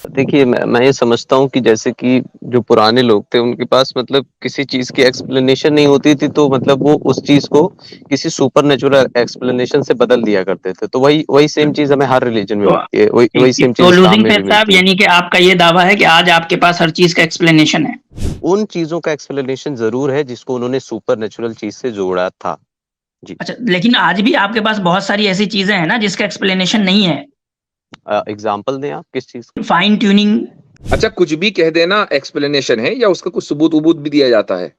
देखिए, मैं ये समझता हूँ कि जैसे कि जो पुराने लोग थे, उनके पास मतलब किसी चीज़ की एक्सप्लेनेशन नहीं होती थी, तो मतलब वो उस चीज़ को किसी सुपरनैचुरल एक्सप्लेनेशन से बदल दिया करते थे। तो वही वही सेम चीज़ हमें हर रिलीजन में तो मिलती है, वही ठीक वही ठीक, सेम चीज़ तो इस्लाम लूजिंग में भी फेथ साहब मिलती है। यानी कि आपका ये दावा है कि आज आपके पास हर चीज का एक्सप्लेनेशन है। उन चीज़ों का एक्सप्लेनेशन ज़रूर है, जिसको उन्होंने सुपरनैचुरल चीज़ से जोड़ा था। जी। अच्छा, लेकिन आज भी आपके पास बहुत सारी ऐसी चीजें हैं ना जिसका एक्सप्लेनेशन नहीं है। एग्ज़ाम्पल दें आप किस चीज़ का? Fine tuning. अच्छा, कुछ भी कह देना एक्सप्लेनेशन है या उसका कुछ सबूत-वबूत भी दिया जाता है?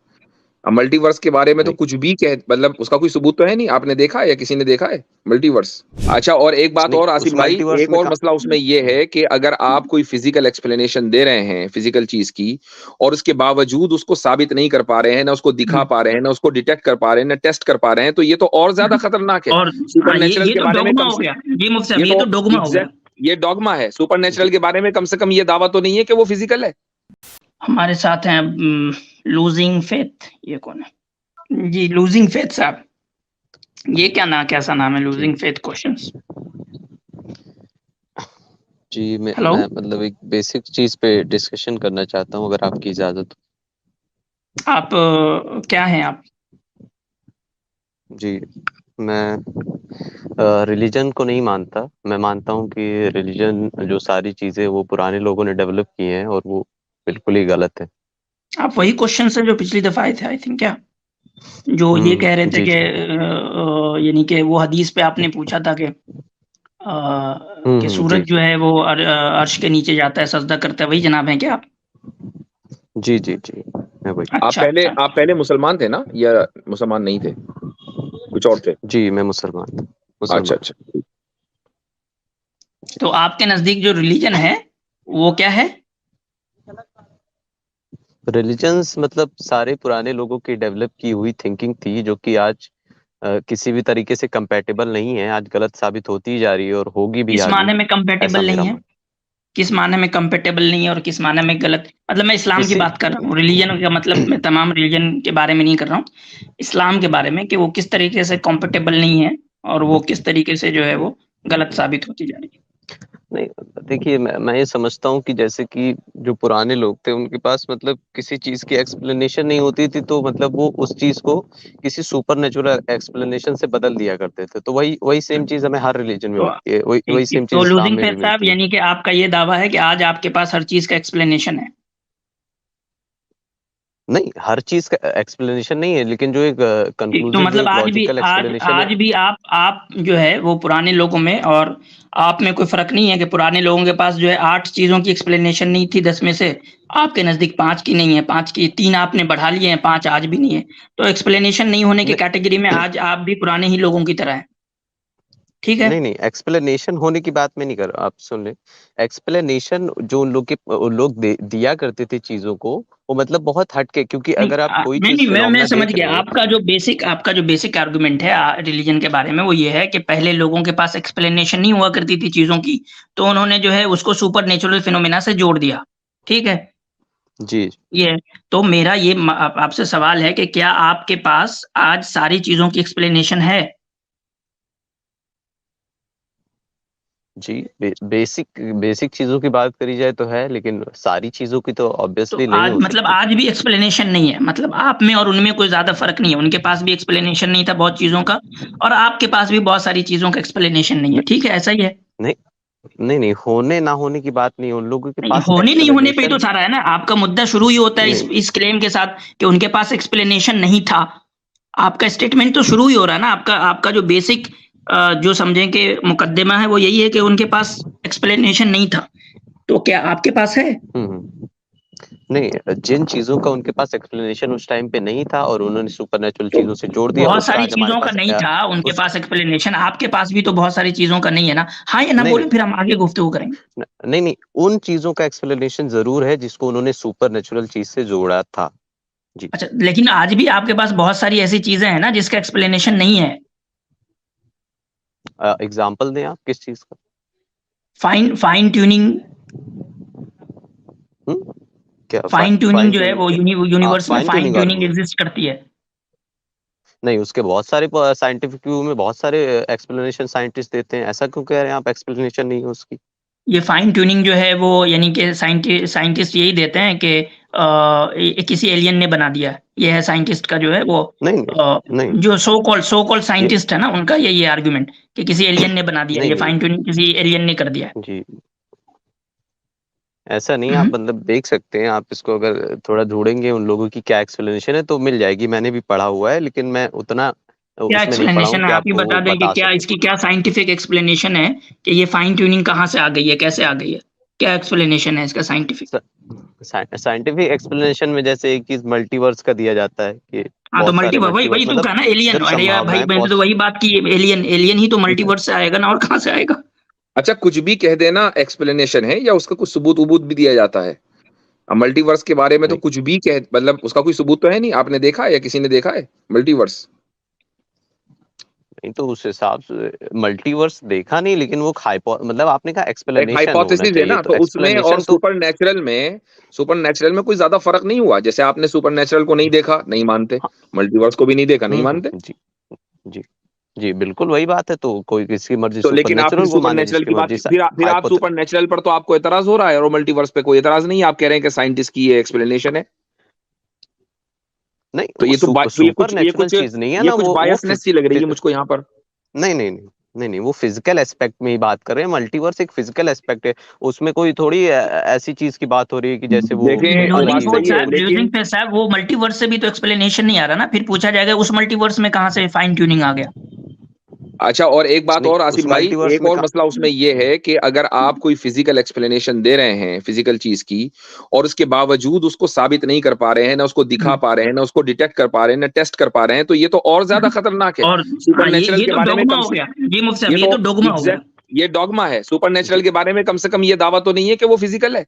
मल्टीवर्स के बारे में तो नहीं, कुछ भी कह मतलब उसका कोई सबूत तो है नहीं, आपने देखा है या किसी ने देखा है मल्टीवर्स? अच्छा, और एक बात नहीं और उस आसिफ भाई, मल्टीवर्स एक में और का मसला उसमें ये है कि अगर आप कोई फिज़िकल एक्सप्लेनेशन दे रहे हैं, फिज़िकल चीज़ की और उसके बावजूद उसको साबित नहीं कर पा रहे हैं, ना उसको दिखा हम्म, पा रहे हैं, ना उसको डिटेक्ट कर पा रहे हैं, ना टेस्ट कर पा रहे हैं, तो ये तो और ज़्यादा खतरनाक है। और हाँ, सुपरनैचुरल ये के तो बारे में डोगमा कम हो से गया जी मुफ्ती साहब, ये ये तो तो डोगमा हो गया। ये डॉगमा है। सुपरनैचुरल जी। के बारे में कम से कम ये दावा तो नहीं है कि वो फिज़िकल है। हमारे साथ हैं लूजिंग फेथ, ये कौन है जी? लूजिंग फेथ साहब, ये क्या ना कैसा नाम है, जी। Losing faith questions. जी, हेलो। मैं मतलब एक बेसिक चीज़ पे डिस्कशन करना चाहता हूँ, अगर आपकी इजाज़त हो। आप क्या हैं आप? जी, मैं रिलीजन को नहीं मानता। मैं मानता हूँ कि रिलीजन जो सारी चीज़ें वो पुराने लोगों ने डेवलप की हैं और वो बिल्कुल ही गलत है। आप वही क्वेश्चन है जो पिछली दफा आए थे आई थिंक, क्या जो ये कह रहे थे जी, कि जी। यानी कि वो हदीस पे आपने पूछा था कि जी, सूरज जो जी। है वो अर्श के नीचे जाता है, सजदा करता है, वही जनाब है क्या आप? जी, जी, जी। मैं वही अच्छा अच्छा। आप पहले मुसलमान थे ना या मुसलमान नहीं थे? कुछ और थे? जी, मैं मुसलमान था, अच्छा, मुसलमान। अच्छा। तो आपके नजदीक जो रिलीजन है वो क्या है? रिलिजन्स मतलब सारे पुराने लोगों की डेवलप की हुई थिंकिंग थी, जो कि आज किसी भी तरीके से कंपैटिबल नहीं है, आज गलत साबित होती ही जा रही है और होगी भी किस आगे, माने में ऐसा कंपेटेबल मेरा नहीं है? मानना किस माने में कंपेटेबल नहीं है और किस माने में गलत? मतलब मैं है। इस्लाम की इसी बात कर रहा हूँ, रिलीजन का मतलब मैं तमाम रिलीजन के बारे में नहीं कर रहा हूँ। इस्लाम के बारे में कि वो किस तरीके से कंपेटेबल नहीं है और वो किस तरीके से जो है वो गलत साबित होती जा रही है। नहीं, देखिए मैं ये समझता हूँ कि जैसे कि जो पुराने लोग थे, उनके पास मतलब किसी चीज़ की एक्सप्लेनेशन नहीं होती थी, तो मतलब वो उस चीज़ को किसी सुपरनैचुरल एक्सप्लेनेशन से बदल दिया करते थे। तो वही वही सेम चीज़ हमें हर रिलीजन में तो मिलती है, वही ठीक वही ठीक, सेम तो चीज़ इस्लाम लूजिंग में भी फेथ साहब मिलती है। यानी कि आपका ये दावा है कि आज आपके पास हर चीज का एक्सप्लेनेशन है। नहीं, हर चीज़ का एक्सप्लेनेशन नहीं है, लेकिन जो एक ठीक, तो कंक्लूसिव जो मतलब एक लॉजिकल एक्सप्लेनेशन है। आज भी आप जो है वो पुराने लोगों में और आप में कोई फ़र्क नहीं है कि पुराने लोगों के पास जो है 8 चीज़ों की एक्सप्लेनेशन नहीं थी 10 में से, आपके नज़दीक 5 की नहीं है, 5 की 3 आपने बढ़ा लिए हैं, 5 आज भी नहीं है। तो एक्सप्लेनेशन नहीं होने की नहीं, कैटेगरी में आज आप भी पुराने ही लोगों की तरह हैं, ठीक है? नहीं, एक्सप्लेनेशन होने की बात मैं नहीं कर रहा, आप सुन लें। एक्सप्लेनेशन जो उन लोग दिया करते थे चीज़ों को, वो मतलब बहुत हट के, क्योंकि नहीं अगर आप कोई नहीं, चीज़ नहीं, मैं फिनोमेना समझ देख गया। रहे हैं। आपका जो बेसिक आर्गुमेंट है रिलीजन के बारे में वो ये है कि पहले लोगों के पास एक्सप्लेनेशन नहीं हुआ करती थी चीज़ों की, तो उन्होंने जो है उसको सुपरनैचुरल फिनोमेना से जोड़ दिया, ठीक है? जी, ये तो मेरा ये आपसे सवाल है कि क्या आपके पास आज सारी चीज़ों की एक्सप्लेनेशन है? जी, बेसिक बेसिक चीज़ों की बात करी जाए तो है, लेकिन सारी चीज़ों की तो तो ऑब्वियसली नहीं आज हो मतलब सकती। आज भी एक्सप्लेनेशन नहीं है, मतलब आप में और उनमें कोई ज़्यादा फ़र्क नहीं है। उनके पास भी एक्सप्लेनेशन नहीं था बहुत चीज़ों का और आपके पास भी बहुत सारी चीज़ों का एक्सप्लेनेशन नहीं है, न ठीक है? ऐसा ही है? नहीं, नहीं, होने ना होने की बात नहीं है, उन लोगों के नहीं, पास होने नहीं होने पे ही तो एक्सप्लेनेशन सारा है ना। आपका मुद्दा शुरू ही होता है नहीं। इस क्लेम के साथ कि उनके पास एक्सप्लेनेशन नहीं था। आपका स्टेटमेंट तो शुरू ही हो रहा है ना। आपका आपका जो बेसिक जो समझें कि मुकद्दमा है वो यही है कि उनके पास एक्सप्लेनेशन नहीं था। तो क्या आपके पास है? हुँ, हुँ। नहीं, जिन चीज़ों का उनके पास एक्सप्लेनेशन उस टाइम पे नहीं था और उन्होंने सुपरनैचुरल तो चीज़ों से जोड़ दिया, बहुत उसका सारी आज हमारे चीज़ों का पास नहीं था उनके उस पास एक्सप्लेनेशन, आपके पास भी तो बहुत सारी चीज़ों का नहीं है ना। हाँ या ना नहीं, बोलें नहीं। फिर हम आगे गुफ्तगू करेंगे। नहीं, उन चीज़ों का एक्सप्लेनेशन ज़रूर है, जिसको उन्होंने सुपरनैचुरल चीज़ से जोड़ा था। जी। अच्छा, लेकिन आज भी आपके पास बहुत सारी ऐसी चीज़ें हैं ना जिसका एक्सप्लेनेशन नहीं है। एग्ज़ाम्पल दें आप किस चीज़ का? Fine fine tuning. हुँ? क्या फाइन ट्यूनिंग फाइन जो है ट्यूनिंग वो क्या? यूनिवर्स में fine fine tuning tuning argument? Exist करती है। नहीं, उसके बहुत सारे साइंटिफिक व्यू में बहुत सारे एक्सप्लेनेशन साइंटिस्ट देते हैं। ऐसा क्यों कह रहे हैं आप एक्सप्लेनेशन नहीं है उसकी? ये फाइन ट्यूनिंग जो है वो यानी कि साइंटिस्ट यही देते हैं कि किसी एलियन ने बना दिया, ये है साइंटिस्ट का जो है वो नहीं नहीं जो सो कॉल्ड ये साइंटिस्ट है ना, उनका ये आर्गुमेंट कि किसी एलियन ने बना दिया, नहीं ये नहीं फाइन ट्यूनिंग किसी एलियन ने कर दिया है। जी, ऐसा नहीं। आप हम्म। मतलब देख सकते हैं, आप इसको अगर थोड़ा ढूंढेंगे उन लोगों की क्या एक्सप्लेनेशन है तो मिल जाएगी। मैंने भी पढ़ा हुआ है, लेकिन मैं उतना क्या उसमें नहीं पढ़ा हूँ एक्सप्लेनेशन है, कि आप ही आपको वो बता दें कि बता क्या सकूं। इसकी क्या साइंटिफिक एक्सप्लेनेशन है कि ये फाइन ट्यूनिंग कहाँ से आ गई है, कैसे आ गई है, क्या एक्सप्लेनेशन है इसका साइंटिफिक? साइंटिफिक एक्सप्लेनेशन में जैसे एक चीज मल्टीवर्स का दिया जाता है कि हाँ तो बहुत सारे मल्टीवर्स, वही मल्टीवर्स, वही तो मतलब कहा ना, एलियन। जब अरे यार भाई, संभावनाएं मैंने तो वही बात की, एलियन एलियन ही तो मल्टीवर्स से आएगा ना, और कहाँ से आएगा? अच्छा, कुछ भी कह देना एक्सप्लेनेशन है या उसका कुछ सबूत वबूत भी दिया जाता है? मल्टीवर्स के बारे में तो नहीं कुछ भी कह, मतलब उसका कोई सबूत तो है नहीं। आपने देखा है या किसी ने देखा है मल्टीवर्स? नहीं, तो उस हिसाब से मल्टीवर्स देखा नहीं, लेकिन वो मतलब आपने कहा एक एक्सप्लेनेशन होना हाइपोथेसिस है चाहिए, ना, तो तो उसमें और एक्सप्लेनेशन तो सुपर नेचुरल में कोई ज्यादा फर्क नहीं हुआ। जैसे आपने सुपर नेचुरल को नहीं देखा, नहीं मानते, हाँ। मल्टीवर्स को भी नहीं देखा, नहीं मानते। जी जी जी, बिल्कुल वही बात है। तो कोई किसकी मर्जी तो सुपर लेकिन आप फिर नेचुरल को सुपर माने, नेचुरल जिसकी की बात, मर्जी फिर आप सुपर नेचुरल पर तो आपको एतराज हो रहा है, और मल्टीवर्स पे कोई एतराज नहीं है। आप कह रहे हैं कि साइंटिस्ट की ये एक्सप्लेनेशन है। नहीं, तो वो ये सुपर कुछ ये नेचुरल कुछ चीज नहीं है ये ना, कुछ वो बायसनेस सी लग रही है मुझको यहाँ पर। नहीं नहीं नहीं नहीं नहीं, वो फिजिकल एस्पेक्ट में ही बात कर रहे हैं। मल्टीवर्स एक फिजिकल एस्पेक्ट है, उसमें कोई थोड़ी ऐसी चीज की बात हो रही है कि जैसे वो देखें, वो अलग बात ही लूजिंग वो सही है, है। लेकिन पे साहब, वो मल्टीवर्स से भी तो एक्सप्लेनेशन नहीं आ रहा ना, फिर पूछा जाएगा उस मल्टीवर्स में कहाँ से फाइन ट्यूनिंग आ गया। अच्छा, और एक बात नहीं, और उस आसिम भाई, मल्टीवर्स एक में और मसला उसमें ये है कि अगर आप कोई फिजिकल एक्सप्लेनेशन दे रहे हैं फिजिकल चीज की, और उसके बावजूद उसको साबित नहीं कर पा रहे हैं, ना उसको दिखा हम्म। पा रहे हैं, ना उसको डिटेक्ट कर पा रहे हैं, ना टेस्ट कर पा रहे हैं, तो ये तो और ज्यादा खतरनाक है। और सुपर हाँ, नेचुरल ये के तो बारे में डोगमा कम हो से, गया जी मुफ्ती साहब, ये ये तो तो डोगमा हो गया। एग्जैक्ट, ये डॉगमा है। सुपर नेचुरल जी के बारे में कम से कम ये दावा तो नहीं है कि वो फिजिकल है।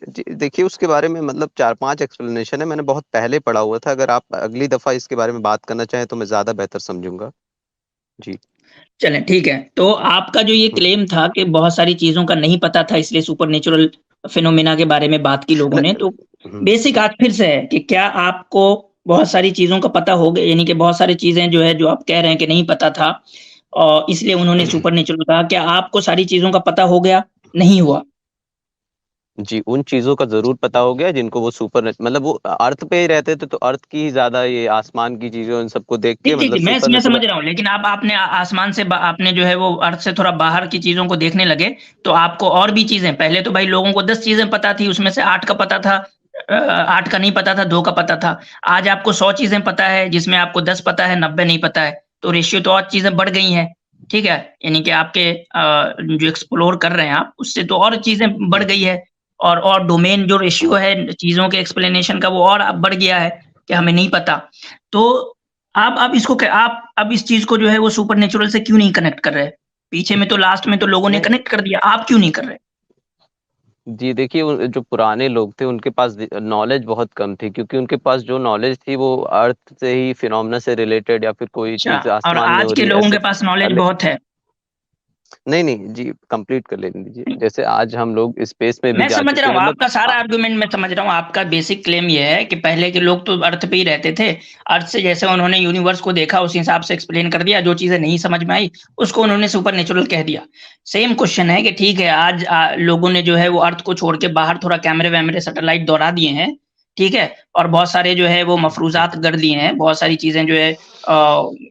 जी, देखिए उसके बारे में मतलब 4-5 एक्सप्लेनेशन है, मैंने बहुत पहले पढ़ा हुआ था। अगर आप अगली दफा इसके बारे में बात करना चाहें तो मैं ज्यादा बेहतर समझूंगा। जी। चलें ठीक है, तो आपका जो ये हम्म, क्लेम था कि बहुत सारी चीजों का नहीं पता था, इसलिए सुपरनेचुरल फिनोमेना के बारे में बात की लोगों ने, नहीं, तो बेसिक आज फिर से है कि क्या आपको बहुत सारी चीजों का पता हो गया, यानी कि बहुत सारी चीजें जो है जो आप कह रहे हैं कि नहीं पता था और इसलिए उन्होंने सुपरनेचुरल कहा, क्या आपको सारी चीजों का पता हो गया? नहीं हुआ? जी, उन चीजों का जरूर पता हो गया जिनको वो सुपर मतलब वो अर्थ पे ही रहते थे, तो अर्थ की ही ज्यादा ये आसमान की चीजें उन सबको देख जी के जी मतलब जी, सुपर मैं समझ नेचुरल। रहा हूँ, लेकिन आप आपने आसमान से आपने जो है वो अर्थ से थोड़ा बाहर की चीजों को देखने लगे, तो आपको और भी चीजें, पहले तो भाई लोगों को 10 चीजें पता थी, उसमें से 8 का पता था, 8 का नहीं पता था, 2 का पता था। आज आपको 100 चीजें पता है, जिसमें आपको 10 पता है, 90 नहीं पता है, तो रेशियो तो और चीजें बढ़ गई हैं। ठीक है, यानी कि आपके जो एक्सप्लोर कर रहे हैं आप, उससे तो और चीजें बढ़ गई है, और डोमेन जो रेशियो है चीजों के एक्सप्लेनेशन का, वो और अब बढ़ गया है कि हमें नहीं पता। तो आप इसको आप अब इस चीज को जो है वो सुपरनेचुरल से क्यों नहीं कनेक्ट कर रहे? पीछे में तो लास्ट में तो लोगों ने नहीं कनेक्ट कर दिया, आप क्यों नहीं कर रहे? जी, देखिए जो पुराने लोग थे उनके पास नॉलेज बहुत कम थी, क्योंकि उनके पास जो नॉलेज थी वो अर्थ से ही, फिनोमेना से रिलेटेड, या फिर कोई अच्छा, चीज और आसमान में आज हो के रही है लोगों के ऐसे। पास नॉलेज बहुत है। नहीं नहीं जी, कंप्लीट कर लेने दीजिए। जैसे आज हम लोग स्पेस में भी मैं जा समझ रहा चुके हैं, हूँ मतलब आपका सारा आर्गुमेंट, मैं समझ रहा हूँ आपका बेसिक क्लेम ये है कि पहले के लोग तो अर्थ पे ही रहते थे, अर्थ से जैसे उन्होंने यूनिवर्स को देखा उस हिसाब से एक्सप्लेन कर दिया, जो चीजें नहीं समझ में आई उसको उन्होंने सुपर नेचुरल कह दिया। सेम क्वेश्चन है कि ठीक है, आज लोगों ने जो है वो अर्थ को छोड़ के बाहर थोड़ा कैमरे वैमरे सैटेलाइट दौड़ा दिए हैं, ठीक है, और बहुत सारे जो है वो मफरूजात कर दिए हैं, बहुत सारी चीजें जो है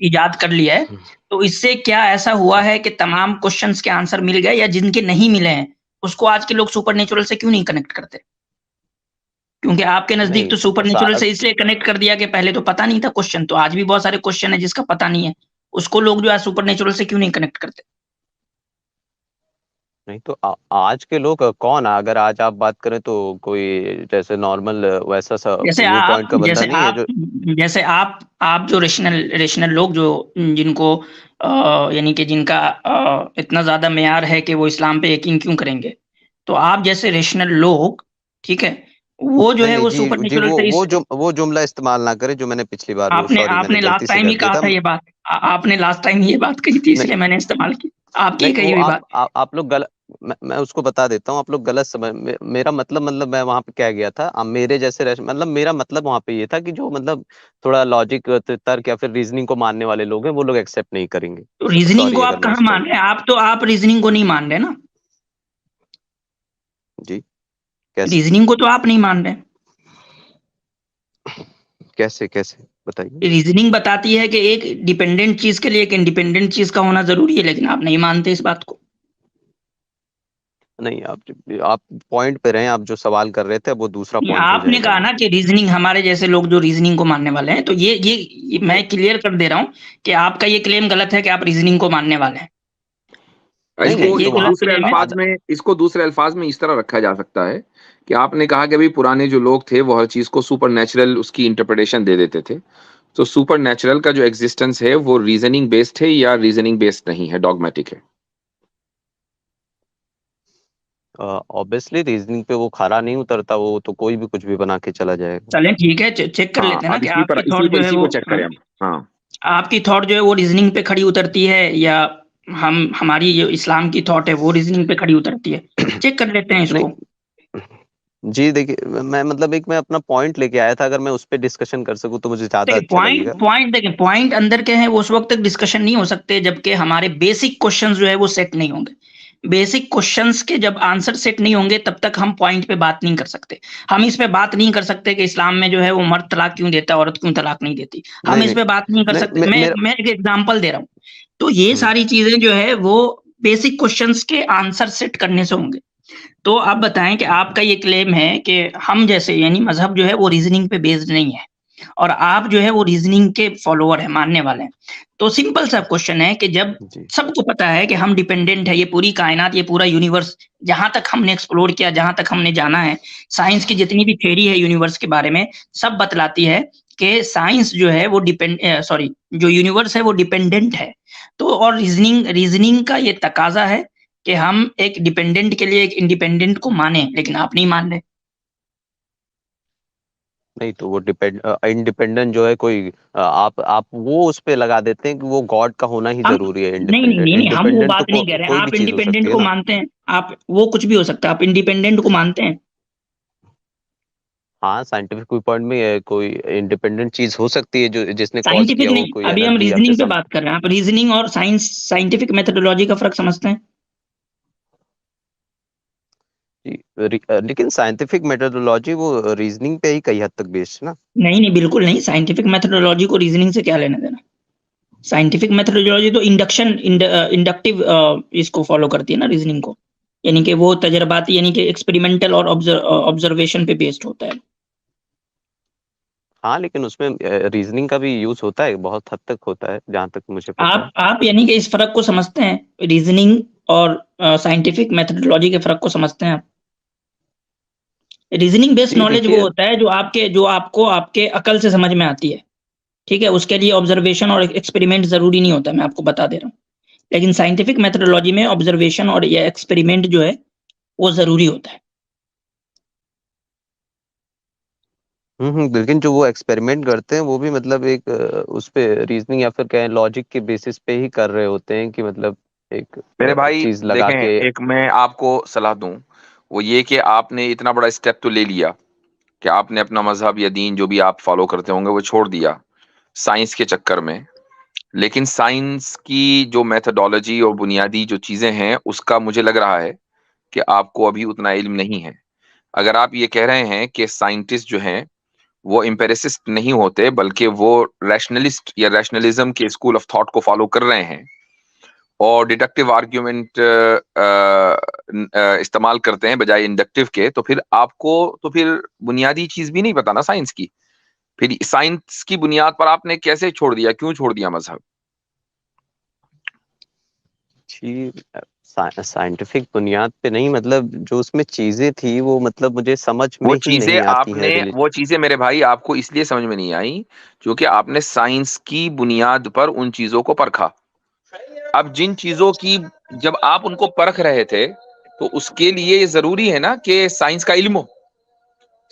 इजाद कर लिया है। तो इससे क्या ऐसा हुआ है कि तमाम क्वेश्चंस के आंसर मिल गए, या जिनके नहीं मिले हैं उसको आज के लोग सुपरनेचुरल से क्यों नहीं कनेक्ट करते? क्योंकि आपके नजदीक नहीं तो सुपरनेचुरल से इसलिए कनेक्ट कर दिया कि पहले तो पता नहीं था क्वेश्चन, तो आज भी बहुत सारे क्वेश्चन है जिसका पता नहीं है, उसको लोग जो है सुपरनेचुरल से क्यों नहीं कनेक्ट करते? नहीं तो आज के लोग कौन है? अगर आज आप बात करें तो कोई जैसे नॉर्मल वैसा सा जैसे व्यू आप पॉइंट का बंदा जैसे नहीं है आप जो। जैसे आप जो रेशनल रेशनल लोग जो जिनको यानी कि जिनका इतना ज्यादा मेयार है कि वो इस्लाम पे यकीन क्यों करेंगे, तो आप जैसे रेशनल लोग, ठीक है, वो जो नहीं है नहीं वो जी सुपर जी, नेचुरल वो से इस, वो जो वो जुमला इस्तेमाल ना करें जो मैंने पिछली बार, वो आपने सॉरी मैंने आपने गलती लास्ट से टाइम ही कर दिया कहा था। था ये बात, आपने लास्ट टाइम ये बात कही थी, नहीं इसलिए मैंने इस्तेमाल की, आपकी ही नहीं, कही वो हुई बात। आप लोग गलत, मैं उसको बता देता हूँ। आप लोग गलत समझ मेरा मतलब मैं वहां पे क्या गया था, मेरे जैसे मतलब मेरा मतलब वहां पे ये था कि जो मतलब थोड़ा लॉजिक, तर्क या फिर रीजनिंग को मानने वाले लोग हैं वो लोग एक्सेप्ट नहीं करेंगे। तो रीजनिंग को सॉरी अगर आप मैं कहाँ उस मान रहे हैं? आप रीजनिंग को नहीं मान रहे ना। जी, कैसे? रीजनिंग को तो आप नहीं मान रहे। कैसे बताइए? रीजनिंग बताती है कि एक डिपेंडेंट चीज के लिए एक इंडिपेंडेंट चीज का होना जरूरी है, लेकिन आप नहीं मानते इस बात को। नहीं, आप पॉइंट पे रहें, आप जो सवाल कर रहे थे वो दूसरा नहीं, पॉइंट हो आपने जाएगा कहा ना वो। कि रीजनिंग, हमारे जैसे लोग जो रीजनिंग को मानने वाले हैं, तो ये मैं क्लियर कर दे रहा हूँ कि आपका ये क्लेम गलत है कि आप रीजनिंग को मानने वाले हैं। नहीं, ठीक है, नहीं, ये तो वहाँ गलत दूसरे क्लेम है। अल्फाज में इसको दूसरे अल्फाज में इस तरह रखा जा सकता है कि आपने कहा कि भाई पुराने जो लोग थे वो हर चीज को सुपर नेचुरल उसकी इंटरप्रिटेशन दे देते थे। तो सुपर नेचुरल का जो एग्जिस्टेंस है वो रीजनिंग बेस्ड है या रीजनिंग बेस्ड नहीं है, डॉगमेटिक है? ऑब्वियसली रीजनिंग पे वो खरा नहीं उतरता, वो तो कोई भी कुछ भी बना के चला जाएगा। चलें ठीक है, चेक कर हाँ, लेते हैं ना अब कि आपकी थॉट जो है इसी वो को चेक करें हम। हाँ, आपकी थॉट जो है वो रीजनिंग पे खड़ी उतरती है, या हमारी जो इस्लाम की थॉट है वो रीजनिंग पे खड़ी उतरती है। चेक कर लेते हैं नहीं, इसको। जी देखिए, मैं मतलब मैं अपना पॉइंट लेके आया था, अगर मैं उस पे डिस्कशन कर सकूं तो मुझे ज्यादा देखिए, अच्छा लगेगा। पॉइंट देखिए, पॉइंट अंदर के हैं वो उस वक्त तक डिस्कशन नहीं हो सकते जबकि हमारे बेसिक क्वेश्चंस जो है वो सेट नहीं होंगे। बेसिक क्वेश्चंस के जब आंसर सेट नहीं होंगे तब तक हम पॉइंट पे बात नहीं कर सकते। हम इस पे बात नहीं कर सकते कि इस्लाम में जो है वो मर्द तलाक क्यों देता है, औरत क्यों तलाक नहीं देती। हम नहीं, इस नहीं, पे बात नहीं कर नहीं, सकते। मैं एक एग्जांपल दे रहा हूँ। तो ये हम्म, सारी चीजें जो है वो बेसिक क्वेश्चंस के आंसर सेट करने से होंगे। तो आप बताएं कि आपका ये क्लेम है कि हम जैसे यानी मजहब जो है वो रीजनिंग पे बेस्ड नहीं है, और आप जो है वो रीजनिंग के फॉलोअर है, मानने वाले हैं। तो सिंपल सा क्वेश्चन है कि जब जी, सबको पता है कि हम डिपेंडेंट है, ये पूरी कायनात, ये पूरा यूनिवर्स, जहां तक हमने एक्सप्लोर किया, जहां तक हमने जाना है, साइंस की जितनी भी थ्योरी है यूनिवर्स के बारे में, सब बतलाती है कि साइंस जो है वो जो यूनिवर्स है वो डिपेंडेंट है। तो और रीजनिंग का ये तकाजा है कि हम एक डिपेंडेंट के लिए एक इंडिपेंडेंट को माने, लेकिन आप नहीं मान रहे। नहीं तो वो इंडिपेंडेंट जो है कोई आप वो उस पे लगा देते हैं कि वो गॉड का होना ही हम जरूरी है। नहीं नहीं नहीं नहीं, हम वो इंडिपेंडेंट तो बात नहीं कह रहे हैं। कोई भी आप चीज हो सकती इंडिपेंडेंट है को ना। मानते हैं, आप वो कुछ भी हो सकता है, आप इंडिपेंडेंट को मानते हैं। हाँ, साइंटिफिक व्यू पॉइंट में कोई इंडिपेंडेंट चीज हो सकती है जो जिसने कॉज साइंटिफिक किया हो, नहीं, कोई अभी हम एनर्जी या फिर रीजनिंग पे बात कर रहे हैं। आप रीजनिंग और साइंटिफिक मेथोडोलॉजी का फर्क समझते हैं? लेकिन साइंटिफिक मेथोडोलॉजी वो रीजनिंग पे ही कई हद तक बेस्ड ना। नहीं नहीं, बिल्कुल नहीं। साइंटिफिक मेथोडोलॉजी को रीजनिंग से क्या लेना देना। साइंटिफिक मेथोडोलॉजी तो इंडक्टिव इसको फॉलो करती है ना, रीजनिंग को। यानी कि वो तजर्बाती, यानी कि एक्सपेरिमेंटल और ऑब्जर्वेशन पे बेस्ड होता है। हाँ, लेकिन उसमें रीजनिंग का भी यूज होता है, बहुत हद तक होता है जहां तक मुझे पता है। आप यानी कि इस फर्क को समझते हैं, रीजनिंग और साइंटिफिक मेथोडोलॉजी के फर्क को समझते हैं आप? रीजनिंग बेस्ड जी नॉलेज वो देखिए, होता है जो आपको आपके अकल से समझ में आती है। ठीक है, उसके लिए ऑब्जर्वेशन और एक्सपेरिमेंट जरूरी नहीं होता, मैं आपको बता दे रहा हूँ। लेकिन साइंटिफिक मेथोडोलॉजी में ऑब्जर्वेशन और ये एक्सपेरिमेंट जो है वो जरूरी होता है। लेकिन जो वो एक्सपेरिमेंट करते हैं वो भी मतलब एक उस पे रीजनिंग या फिर कहें लॉजिक के बेसिस पे ही कर रहे होते हैं कि मतलब एक मेरे भाई चीज लगा देखें, के। एक मैं आपको सलाह दूं, वो ये कि आपने इतना बड़ा स्टेप तो ले लिया कि आपने अपना मजहब या दीन जो भी आप फॉलो करते होंगे वो छोड़ दिया साइंस के चक्कर में। लेकिन साइंस की जो मेथोडोलॉजी और बुनियादी जो चीजें हैं उसका मुझे लग रहा है कि आपको अभी उतना इल्म नहीं है। अगर आप ये कह रहे हैं कि साइंटिस्ट जो हैं वो एम्पेरिसिस्ट नहीं होते बल्कि वो रैशनलिस्ट या रैशनलिज्म के स्कूल ऑफ थॉट को फॉलो कर रहे हैं और डिडक्टिव आर्ग्यूमेंट इस्तेमाल करते हैं बजाय इंडक्टिव के, तो फिर आपको तो फिर बुनियादी चीज भी नहीं पता ना साइंस की। फिर साइंस की बुनियाद पर आपने कैसे छोड़ दिया, क्यों छोड़ दिया मजहब? जी, साइंटिफिक बुनियाद पे नहीं, मतलब जो उसमें चीजें थी वो मतलब मुझे समझ में ही नहीं आती है रिलेट। वो चीजें मेरे भाई आपको इसलिए समझ में नहीं आई क्योंकि आपने साइंस की बुनियाद पर उन चीजों को परखा। अब जिन चीजों की जब आप उनको परख रहे थे तो उसके लिए ये जरूरी है ना कि साइंस का इल्म हो।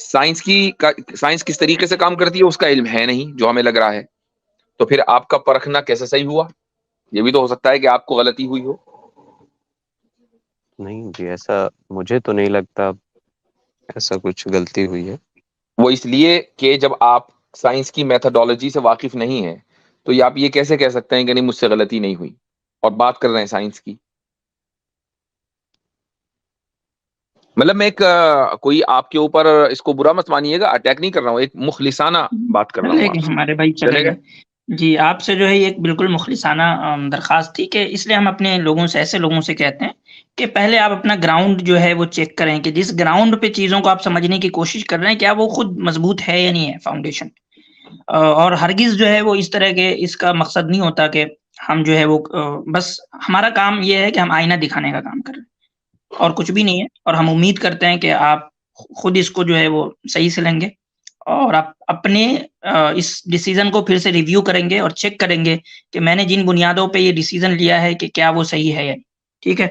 साइंस किस तरीके से काम करती है उसका इल्म है नहीं जो हमें लग रहा है। तो फिर आपका परखना कैसे सही हुआ? ये भी तो हो सकता है कि आपको गलती हुई हो। नहीं जी, ऐसा मुझे तो नहीं लगता ऐसा कुछ गलती हुई है। वो इसलिए कि जब आप साइंस की मेथोडोलॉजी से वाकिफ नहीं है तो ये आप ये कैसे कह सकते हैं कि नहीं मुझसे गलती नहीं हुई, और बात कर रहे हैं साइंस की। मतलब मैं एक कोई आपके ऊपर इसको बुरा मत मानिएगा, अटैक नहीं कर रहा हूँ, एक मुखलिसाना बात कर रहा हूँ चलेगा आपसे। हमारे भाई, चलेगा? चलेगा। जी, आपसे जो है एक बिल्कुल मुखलिसाना दरख्वास्त थी कि इसलिए हम अपने लोगों से, ऐसे लोगों से कहते हैं कि पहले आप अपना ग्राउंड जो है वो चेक करें कि जिस ग्राउंड पे चीज़ों को आप समझने की कोशिश कर रहे हैं, क्या वो खुद मज़बूत है या नहीं है फाउंडेशन। और हरगिज़ जो है वो इस तरह के, इसका मकसद नहीं होता कि हम जो है वो बस हमारा काम ये है कि हम आईना दिखाने का काम कर रहे हैं और कुछ भी नहीं है। और हम उम्मीद करते हैं कि आप खुद इसको जो है वो सही से लेंगे और आप अपने इस डिसीज़न को फिर से रिव्यू करेंगे और चेक करेंगे कि मैंने जिन बुनियादों पे ये डिसीज़न लिया है कि क्या वो सही है या नहीं। ठीक है?